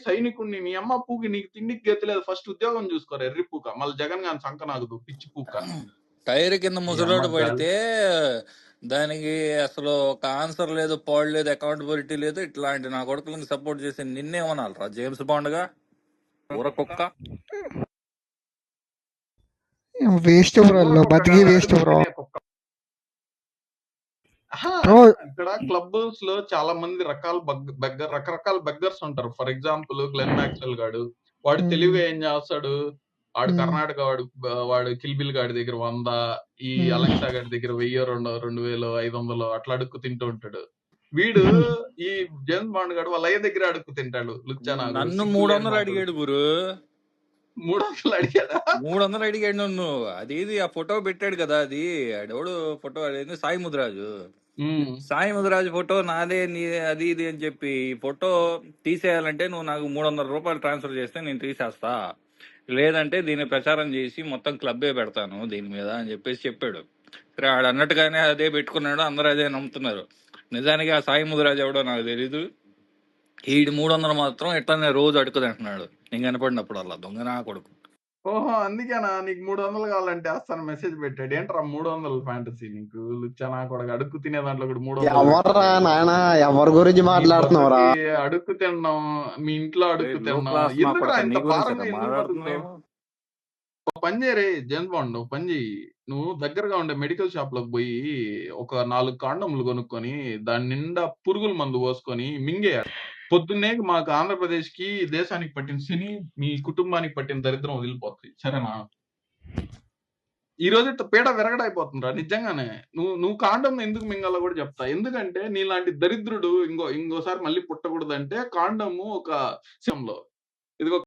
సైనికుడిని నీ అమ్మ పూకి నీకు తిండికి గతి లేదు ఫస్ట్ ఉద్యోగం చూసుకోరు ఎర్రి పూక మళ్ళీ జగన్ గాని సంక నాగదు పిచ్చి పూక టైర్ కింద నీ అమ్మ ముసలోడు గాలి పడితే దానికి అసలు ఒక ఆన్సర్ లేదు, పాడు లేదు, అకౌంటబిలిటీ లేదు. ఇట్లాంటి నా కొడుకులను సపోర్ట్ చేసి నిన్నేమనాలరా జేమ్స్ బాండ్ గా ఊరకుక్క? వేస్ట్ బ్రో, ఊరకొక్క బతికి కాదు వేస్ట్ అడుగు బ్రో. తినే కుక్క. ఆహా, బ్రో ఇక్కడ క్లబ్ హౌస్ లో చాలా మంది రకరకాల బెగ్గర్స్ ఉంటారు. ఫర్ ఎగ్జాంపుల్ గ్లెన్ మ్యాక్స్వెల్ గాడు, వాడు తెలివిగా ఏం చేస్తాడు, వాడు కర్ణాటక వాడు కిల్బిల్ గాడి దగ్గర 100, ఈ అలెక్సా గాడి దగ్గర 1000, 2000, 500 అట్లా అడుక్కు తింటూ ఉంటాడు. వీడు ఈ జేమ్స్ బాండ్ గాడు వాళ్ళ అయ్య దగ్గర అడుక్కు తింటాడు. లుచ్చా నన్ను 300 అడిగాడు గురు, 300 అడిగాడా? 300 అడిగాడు నన్ను. అది ఆ ఫోటో పెట్టాడు కదా, అది ఆడెవడు ఫోటో, అదేంది సాయి ముదిరాజు. సాయి ముదిరాజు ఫోటో నాదే అది ఇది అని చెప్పి ఈ ఫోటో తీసేయాలంటే నువ్వు నాకు 300 రూపాయలు ట్రాన్స్ఫర్ చేస్తే నేను తీసేస్తా, లేదంటే దీన్ని ప్రచారం చేసి మొత్తం క్లబ్బే పెడతాను దీని మీద అని చెప్పాడు. సరే ఆడు అన్నట్టుగానే అదే పెట్టుకున్నాడు, అందరూ అదే నమ్ముతున్నారు. నిజానికి ఆ సాయి ముదిరాజు ఎవడో నాకు తెలీదు. ఈడు 300 మాత్రం ఎట్లనే రోజు అడుకుదంటున్నాడు నేను కనపడినప్పుడు. అలా దొంగ నా కొడుకు. ఓహో, అందుకేనా నీకు 300 కావాలంటే వస్తాను మెసేజ్ పెట్టాడు. ఏంట్రా 300 ఫ్యాంటసీ నీకు? లుచ్చనా కూడా అడుక్కు తినే దాంట్లో కూడా 300 ఎవర్రా నాయన, ఎవరి గురించి మాట్లాడుతున్నావురా? అడుక్కు తిన్నాం, మీ ఇంట్లో అడుక్కు తిన్నాం. ఎందుకురా ఇంత భారంగా ఎందుకు బతుకుతావు? పని చేయరే జేమ్స్ బాండ్, పని చేయి. నువ్వు దగ్గరగా ఉండే మెడికల్ షాప్ లోకి పోయి ఒక 4 కాండములు కొనుక్కొని దాని నిండా పురుగుల మందు పోసుకొని మింగేయాలి. పొద్దున్నే మాకు ఆంధ్రప్రదేశ్ కి దేశానికి పట్టిన శని మీ కుటుంబానికి పట్టిన దరిద్రం వదిలిపోతుంది. సరేనా? ఈ రోజు పీడ విరగడైపోతుందిరా నిజంగానే. నువ్వు కాండం ఎందుకు మింగాలో కూడా చెప్తా. ఎందుకంటే నీలాంటి దరిద్రుడు ఇంకోసారి మళ్ళీ పుట్టకూడదంటే కాండము ఒక ఇదిగో